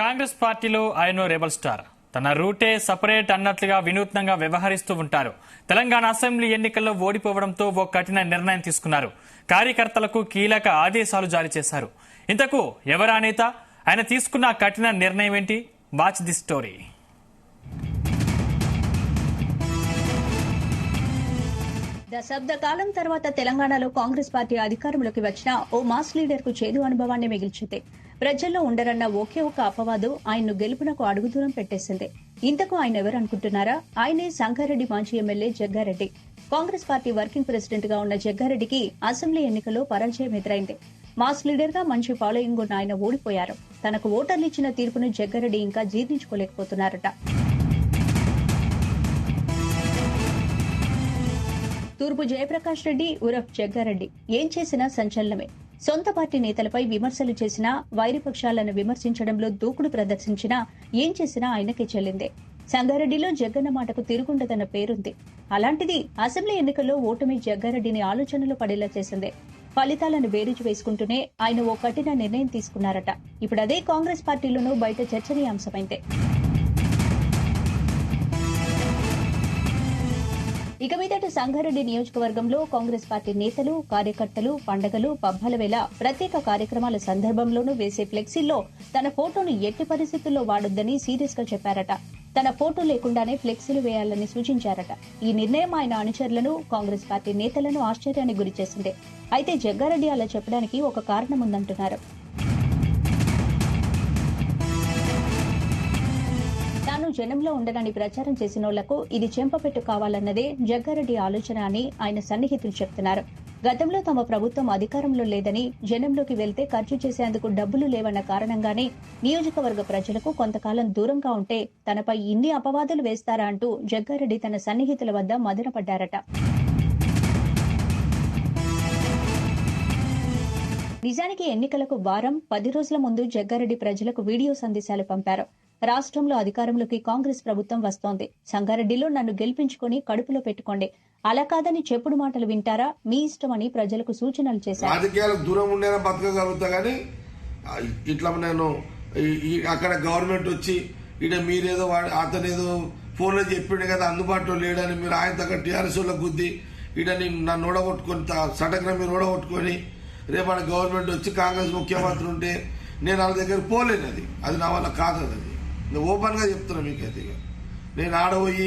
కాంగ్రెస్ పార్టీలో ఆయన rebel star. తన రూటే సపరేట్ అన్నట్లుగా వినూత్నంగా వ్యవహరిస్తూ ఉంటారు. తెలంగాణ అసెంబ్లీ ఎన్నికల్లో ఓడిపోవడంతో ఓ కఠిన నిర్ణయం తీసుకున్నారు. కార్యకర్తలకు కీలక ఆదేశాలు జారీ చేశారు. ఇంతకు ఎవరా నేత? ఆయన తీసుకున్న కఠిన నిర్ణయం ఏంటి? Watch the story. దశాబ్ద కాలం తర్వాత తెలంగాణలో కాంగ్రెస్ పార్టీ అధికారంలోకి వచ్చిన ఓ మాస్ లీడర్ కు చేదు అనుభవాన్ని మిగిల్చింది. ప్రజల్లో ఉండరన్న ఒకే ఒక అపవాదు ఆయన్ను గెలుపునకు అడుగుదూరం పెట్టేసింది. ఇంతకు ఆయన ఎవరనుకుంటున్నారా? ఆయనే సంగారెడ్డి మాజీ MLA Jaggareddy. Congress party working president గా ఉన్న జగ్గారెడ్డికి అసెంబ్లీ ఎన్నికల్లో పరాజయం ఎదురైంది. మాస్ లీడర్ గా మంచి ఫాలోయింగ్ ఉన్న ఆయన ఓడిపోయారు. తనకు ఓటర్లు ఇచ్చిన తీర్పును జగ్గారెడ్డి ఇంకా జీర్ణించుకోలేకపోతున్నారట. తూర్పు జయప్రకాష్ రెడ్డి ఉరఫ్ జగ్గారెడ్డి ఏం చేసినా సంచలనమే. సొంత పార్టీ నేతలపై విమర్శలు చేసినా, వైరిపక్షాలను విమర్శించడంలో దూకుడు ప్రదర్శించినా, ఏం చేసినా ఆయనకే చెల్లిందే. సంగారెడ్డిలో జగ్గన్న మాటకు తిరుగుండదన్న పేరుంది. అలాంటిది అసెంబ్లీ ఎన్నికల్లో ఓటమి జగ్గారెడ్డిని ఆలోచనలు పడేలా చేసింది. ఫలితాలను బేరీజు వేసుకుంటూనే ఆయన ఓ కఠిన నిర్ణయం తీసుకున్నారట. ఇప్పుడు అదే కాంగ్రెస్ పార్టీలోనూ బయట చర్చనీయాంశమైందే. ఇక మీదట సంగారెడ్డి నియోజకవర్గంలో కాంగ్రెస్ పార్టీ నేతలు, కార్యకర్తలు పండగలు, పబ్బాల వేళ ప్రత్యేక కార్యక్రమాల సందర్భంలోనూ వేసే ఫ్లెక్సీల్లో తన ఫోటోను ఎట్టి పరిస్థితుల్లో వాడొద్దని సీరియస్ గా చెప్పారట. తన ఫోటో లేకుండానే ఫ్లెక్సీలు వేయాలని సూచించారట. ఈ నిర్ణయం ఆయన అనుచరులను, కాంగ్రెస్ పార్టీ నేతలను ఆశ్చర్యానికి గురిచేసింది. అయితే జగ్గారెడ్డి అలా చెప్పడానికి ఒక కారణం ఉందంటున్నారు. తాను జనంలో ఉండనని ప్రచారం చేసినోళ్లకు ఇది చెంపపెట్టు కావాలన్నదే జగ్గారెడ్డి ఆలోచన అని ఆయన సన్నిహితులు చెప్తున్నారు. గతంలో తమ ప్రభుత్వం అధికారంలో లేదని, జనంలోకి వెళ్తే ఖర్చు చేసేందుకు డబ్బులు లేవన్న కారణంగానే నియోజకవర్గ ప్రజలకు కొంతకాలం దూరంగా ఉంటే తనపై ఇన్ని అపవాదులు వేస్తారా అంటూ జగ్గారెడ్డి తన సన్నిహితుల వద్ద మదనపడ్డారట. నిజానికి ఎన్నికలకు వారం 10 రోజుల ముందు జగ్గారెడ్డి ప్రజలకు వీడియో సందేశాలు పంపారు. రాష్ట్రంలో అధికారంలోకి కాంగ్రెస్ ప్రభుత్వం వస్తోంది. సంగారెడ్డిలో నన్ను గెలిపించుకుని కడుపులో పెట్టుకోండి. అలా కాదని చెప్పుడు మాటలు వింటారా? మీ ఇష్టమని ప్రజలకు సూచనలు చేశారు. రాజకీయాలకు దూరం ఉండేనా బతకగలుగుతా గానీ ఇట్లా నేను అక్కడ గవర్నమెంట్ వచ్చి ఇక్కడ మీరేదో అతనేదో ఫోన్లో చెప్పిండే కదా అందుబాటులో లేడని మీరు ఆయన దగ్గర టీఆర్ఎస్ లో గుద్ది ఇక్కడ నన్ను ఓడగొట్టుకొని సటగ్ర మీరు ఓడగొట్టుకొని రేపు గవర్నమెంట్ వచ్చి కాంగ్రెస్ ముఖ్యమంత్రి ఉంటే నేను వాళ్ళ దగ్గర పోలేను. అది నా వల్ల కాదు. అది నేను ఓపెన్ గా చెప్తున్నా మీకైతే. నేను ఆడబోయి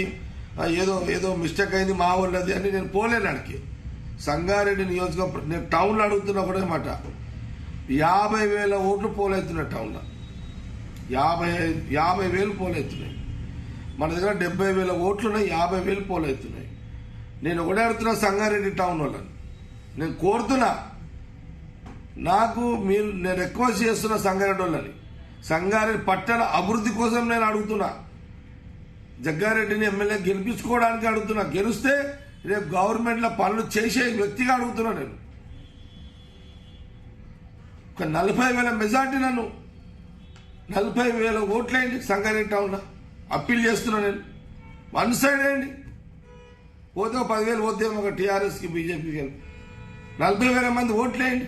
ఏదో మిస్టేక్ అయింది మా వాళ్ళది అని నేను పోలేను. అడిగి సంగారెడ్డి నియోజకవర్గం నేను టౌన్లో అడుగుతున్నా ఒకటే మాట, 50,000 ఓట్లు పోలవుతున్నాయి. టౌన్లో 50,000 పోలవుతున్నాయి. మన దగ్గర 70,000 ఓట్లున్నాయి, 50,000 పోలవుతున్నాయి. నేను ఒకటే అడుగుతున్నా సంగారెడ్డి టౌన్ వాళ్ళని, నేను కోరుతున్నా, నేను రిక్వెస్ట్ చేస్తున్నా సంగారెడ్డి వాళ్ళని, సంగారెడ్డి పట్టణ అభివృద్ధి కోసం నేను అడుగుతున్నా. జగ్గారెడ్డిని ఎమ్మెల్యే గెలిపించుకోవడానికి అడుగుతున్నా. గెలిస్తే రేపు గవర్నమెంట్ లో పనులు చేసే వ్యక్తిగా అడుగుతున్నా. నేను ఒక 40,000 మెజార్టీ, నన్ను 40,000 ఓట్లేయండి సంగారెడ్డి టౌన్ లో అప్పీల్ చేస్తున్నా. నేను వన్ సైడ్ వేయండి. పోతే 10,000 పోతే ఒక టీఆర్ఎస్ కి బీజేపీకి 40,000 మంది ఓట్లేయండి.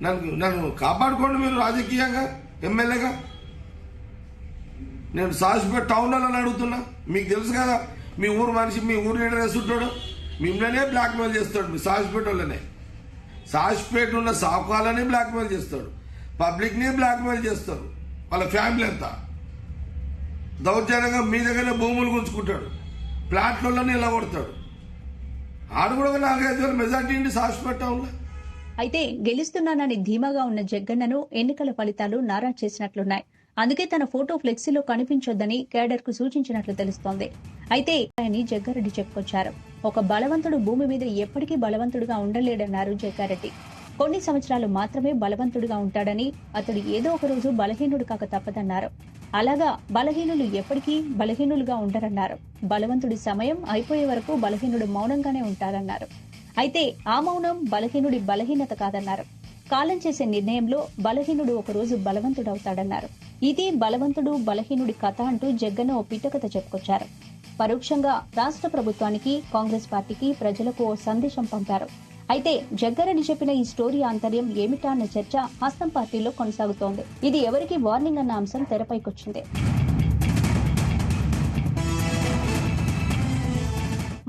నన్ను కాపాడుకోండి మీరు రాజకీయంగా, ఎమ్మెల్యేగా. నేను సాసిపేట టౌన్ లో అడుగుతున్నా. మీకు తెలుసు కదా, మీ ఊరు మనిషి, మీ ఊరు లీడర్ వేస్తుంటాడు, మిమ్మల్నే బ్లాక్ మెయిల్ చేస్తాడు. మీ సాసిపేట వాళ్ళనే, సాసిపేట ఉన్న సాకుకాలనే బ్లాక్ మెయిల్ చేస్తాడు, పబ్లిక్ ని బ్లాక్ మెయిల్ చేస్తాడు. వాళ్ళ ఫ్యామిలీ అంతా దౌర్జన్యంగా మీ దగ్గరనే భూములు గుంజుకుంటాడు, ప్లాట్లలోనే ఇలా కొడతాడు. ఆడు కూడా 4-5,000 మెజార్టీ ఇండి సాసిపేట టౌన్ లో. అయితే గెలుస్తున్నానని ధీమాగా ఉన్న జగ్గన్నను ఎన్నికల ఫలితాలు నారాజ్ చేసినట్లున్నాయి. అందుకే తన ఫోటో ఫ్లెక్సీలో కనిపించొద్దని కేడర్ కు సూచించినట్లు తెలుస్తోంది. అయితే ఆయన జగ్గారెడ్డి చెప్పుకొచ్చారు. ఒక బలవంతుడు భూమి మీద ఎప్పటికీ బలవంతుడుగా ఉండలేడన్నారు జగ్గారెడ్డి. కొన్ని సంవత్సరాలు మాత్రమే బలవంతుడిగా ఉంటాడని, అతడు ఏదో ఒక రోజు బలహీనుడు కాక తప్పదన్నారు. అలాగా బలహీనులు ఎప్పటికీ బలహీనులుగా ఉండరన్నారు. బలవంతుడి సమయం అయిపోయే వరకు బలహీనుడు మౌనంగానే ఉంటారన్నారు. అయితే ఆ మౌనం బలహీనుడి బలహీనత కాదన్నారు. కాలం చేసే నిర్ణయంలో బలహీనుడు ఒకరోజు బలవంతుడవుతాడన్నారు. ఇది బలవంతుడు బలహీనుడి కథ అంటూ జగ్గన్న ఓ పిట్టకథ చెప్పుకొచ్చారు. పరోక్షంగా రాష్ట్ర ప్రభుత్వానికి, కాంగ్రెస్ పార్టీకి, ప్రజలకు ఓ సందేశం పంపారు. అయితే జగ్గారెడ్డి చెప్పిన ఈ స్టోరీ ఆంతర్యం ఏమిటా అన్న చర్చ హస్తం పార్టీలో కొనసాగుతోంది. ఇది ఎవరికి వార్నింగ్ అన్న అంశం తెరపైకొచ్చింది.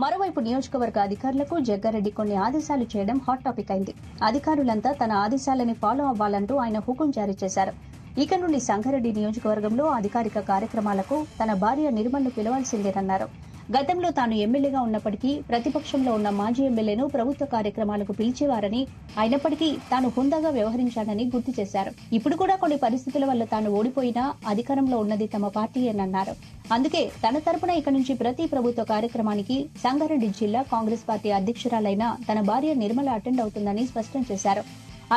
మరోవైపు నియోజకవర్గ అధికారులకు జగ్గారెడ్డి కొన్ని ఆదేశాలు చేయడం హాట్ టాపిక్ అయింది. అధికారులంతా తన ఆదేశాలని ఫాలో అవ్వాలంటూ ఆయన హుకుం జారీ చేశారు. ఇక నుండి సంగారెడ్డి నియోజకవర్గంలో అధికారిక కార్యక్రమాలకు తన భార్య నిర్మల్ను పిలవాల్సిందేనన్నారు. గతంలో తాను ఎమ్మెల్యేగా ఉన్నప్పటికీ ప్రతిపక్షంలో ఉన్న మాజీ ఎమ్మెల్యేను ప్రభుత్వ కార్యక్రమాలకు పిలిచేవారని, అయినప్పటికీ తాను హుందాగా వ్యవహరించానని గుర్తు చేశారు. ఇప్పుడు కూడా కొన్ని పరిస్థితుల వల్ల తాను ఓడిపోయినా అధికారంలో ఉన్నది తమ పార్టీయేనన్నారు. అందుకే తన తరపున ఇక నుంచి ప్రతి ప్రభుత్వ కార్యక్రమానికి సంగారెడ్డి జిల్లా కాంగ్రెస్ పార్టీ అధ్యక్షురాలైన తన భార్య నిర్మల అటెండ్ అవుతుందని స్పష్టం చేశారు.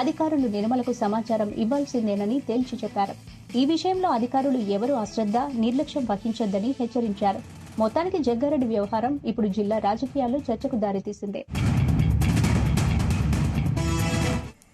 అధికారులు నిర్మలకు సమాచారం ఇవ్వాల్సిందేనని తేల్చి చెప్పారు. ఈ విషయంలో అధికారులు ఎవరూ అశ్రద్ధ, నిర్లక్ష్యం వహించొద్దని హెచ్చరించారు. మొత్తానికి జగ్గారెడ్డి వ్యవహారం ఇప్పుడు జిల్లా రాజకీయాల్లో చర్చకు దారితీసింది.